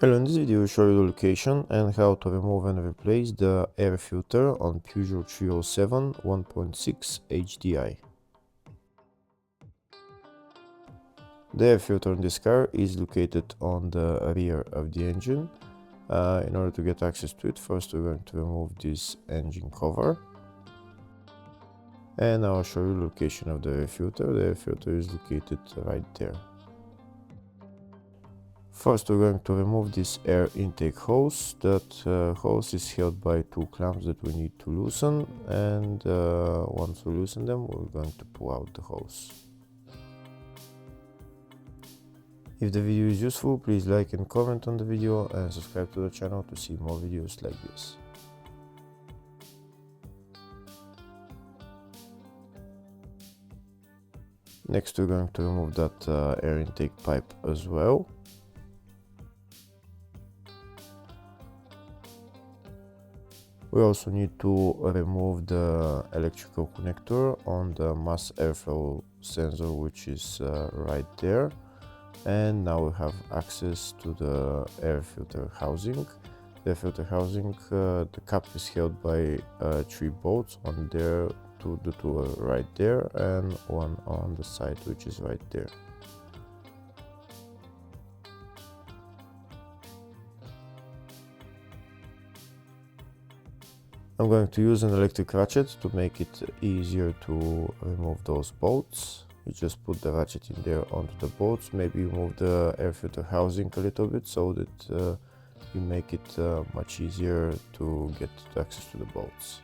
Hello, in this video I'll show you the location and how to remove and replace the air filter on Peugeot 307 1.6 HDI. The air filter in this car is located on the rear of the engine. In order to get access to it, first we're going to remove this engine cover. And I'll show you the location of the air filter. The air filter is located right there. First we're going to remove this air intake hose. That hose is held by two clamps that we need to loosen, and once we loosen them we're going to pull out the hose. If the video is useful, please like and comment on the video and subscribe to the channel to see more videos like this. Next we're going to remove that air intake pipe as well. We also need to remove the electrical connector on the mass airflow sensor, which is right there. And now we have access to the air filter housing. The air filter housing, the cap is held by 3 bolts, one there, the two are right there, and one on the side, which is right there. I'm going to use an electric ratchet to make it easier to remove those bolts. You just put the ratchet in there onto the bolts, maybe move the air filter housing a little bit so that you make it much easier to get access to the bolts.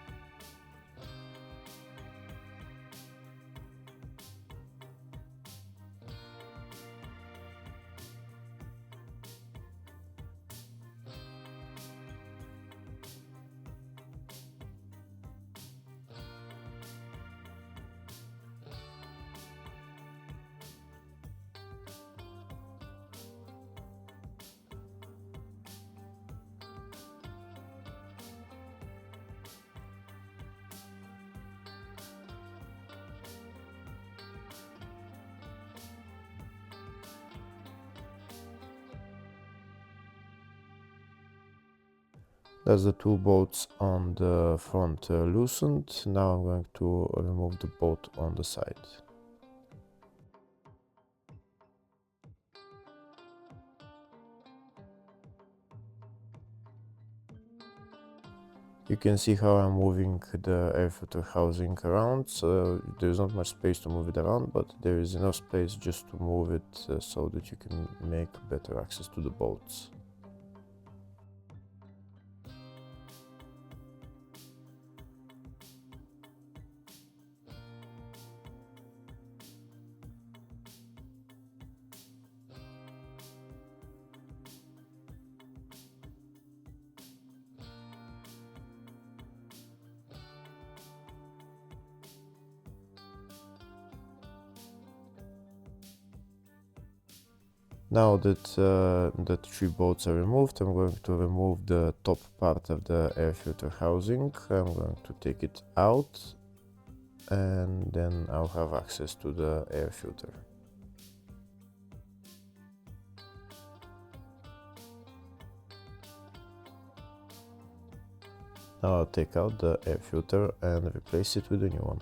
That's the 2 bolts on the front loosened. Now I'm going to remove the bolt on the side. You can see how I'm moving the air filter housing around, so there's not much space to move it around, but there is enough space just to move it so that you can make better access to the bolts. Now that the 3 bolts are removed, I'm going to remove the top part of the air filter housing. I'm going to take it out, and then I'll have access to the air filter. Now I'll take out the air filter and replace it with a new one.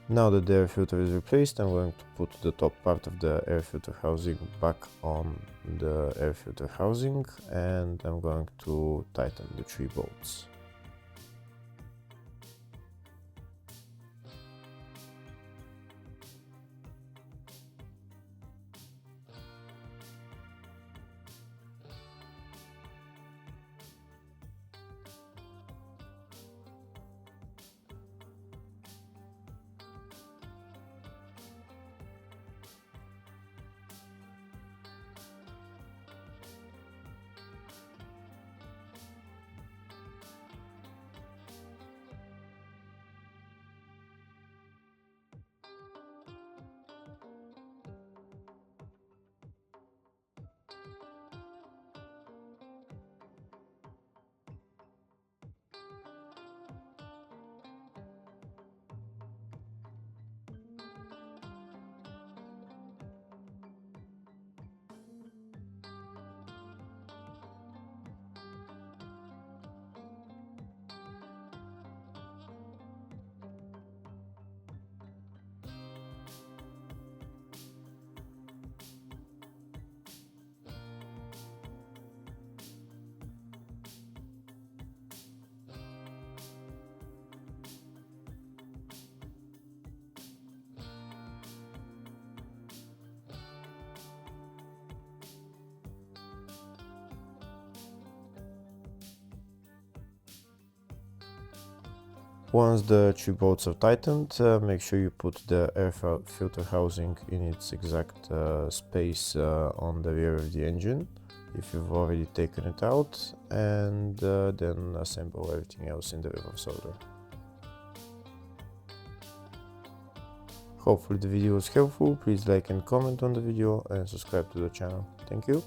Now that the air filter is replaced, I'm going to put the top part of the air filter housing back on the air filter housing, and I'm going to tighten the 3 bolts. Once the two bolts are tightened, make sure you put the air filter housing in its exact space on the rear of the engine if you've already taken it out, and then assemble everything else in the reverse order. Hopefully the video was helpful. Please like and comment on the video and subscribe to the channel. Thank you.